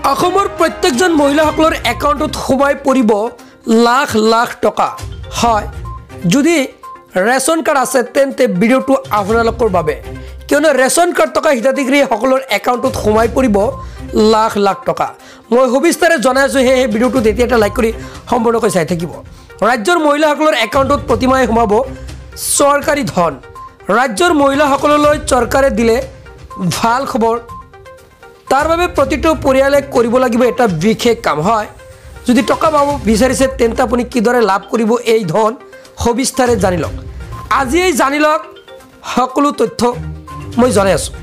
অসমৰ প্ৰত্যেকজন মহিলাসকলৰ একাউণ্টত সোমাই পৰিব লাখ লাখ টকা। হয়, যদি ৰেচন কাৰ্ড আছে তেন্তে ভিডিঅ'টো আপোনালোকৰ বাবে, কিয়নো ৰেচন কাৰ্ড থকা হিতাধিকাৰীসকলৰ একাউণ্টত সোমাই পৰিব লাখ লাখ টকা। মই সবিস্তাৰে জনাই আছোঁ, সেয়েহে ভিডিঅ'টো তেতিয়া এটা লাইক কৰি সম্পূৰ্ণকৈ চাই থাকিব। ৰাজ্যৰ মহিলাসকলৰ একাউণ্টত প্ৰতিমাহে সোমাব চৰকাৰী ধন। ৰাজ্যৰ মহিলাসকললৈ চৰকাৰে দিলে ভাল খবৰ। তাৰ বাবে প্ৰতিটো পৰিয়ালে কৰিব লাগিব এটা বিশেষ কাম। হয়, যদি টকা পাব বিচাৰিছে তেন্তে আপুনি কিদৰে লাভ কৰিব এই ধন সবিস্তাৰে জানি লওক। আজিয়েই জানি লওক সকলো তথ্য মই জনাই আছোঁ।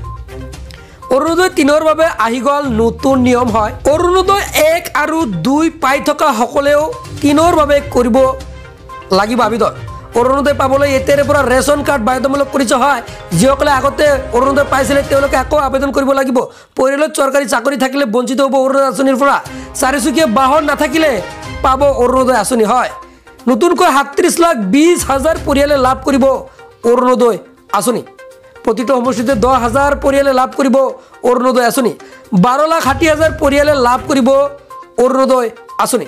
অৰুণোদয় ৩ৰ বাবে আহি গ'ল নতুন নিয়ম। হয়, অৰুণোদয় ১ আৰু ২ পাই থকা সকলেও ৩ৰ বাবে কৰিব লাগিব আবেদন। অৰুণোদয় পাবলৈ এতিয়াৰে পৰা ৰেচন কাৰ্ড বাধ্যতামূলক কৰিছে। হয়, যিসকলে আগতে অৰুণোদয় পাইছিলে তেওঁলোকে আকৌ আবেদন কৰিব লাগিব। পৰিয়ালত চৰকাৰী চাকৰি থাকিলে বঞ্চিত হ'ব অৰুণোদয় আঁচনিৰ পৰা। চাৰিচকীয়া বাহন নাথাকিলে পাব অৰুণোদয় আঁচনি। হয়, নতুনকৈ ৩৭,২০,০০০ পৰিয়ালে লাভ কৰিব অৰুণোদয় আঁচনি। প্ৰতিটো সমষ্টিতে ১০,০০০ পৰিয়ালে লাভ কৰিব অৰুণোদয় আঁচনি। ১২,৬০,০০০ পৰিয়ালে লাভ কৰিব অৰুণোদয় আঁচনি।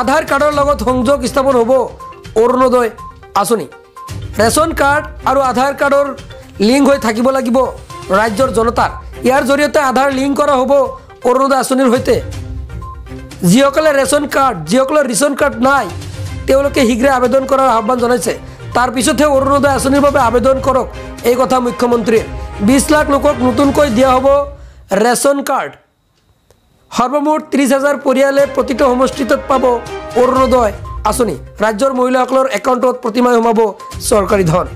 আধাৰ কাৰ্ডৰ লগত সংযোগ স্থাপন হ'ব অৰুণোদয় আঁচনি। ৰেচন কাৰ্ড আৰু আধাৰ কাৰ্ডৰ লিংক হৈ থাকিব লাগিব ৰাজ্যৰ জনতাৰ। ইয়াৰ জৰিয়তে আধাৰ লিংক কৰা হ'ব অৰুণোদয় আঁচনিৰ সৈতে। যিসকলৰ ৰেচন কাৰ্ড নাই তেওঁলোকে শীঘ্ৰে আবেদন কৰাৰ আহ্বান জনাইছে। তাৰপিছতহে অৰুণোদয় আঁচনিৰ বাবে আবেদন কৰক, এই কথা মুখ্যমন্ত্ৰীয়ে। ২০ লাখ লোকক নতুনকৈ দিয়া হ'ব ৰেচন কাৰ্ড। সৰ্বমুঠ ৩০,০০০ পৰিয়ালে প্ৰতিটো সমষ্টিত পাব অৰুণোদয় আঁচনি। ৰাজ্যৰ মহিলাসকলৰ একাউণ্টত প্ৰতিমাহে সোমাব চৰকাৰী ধন।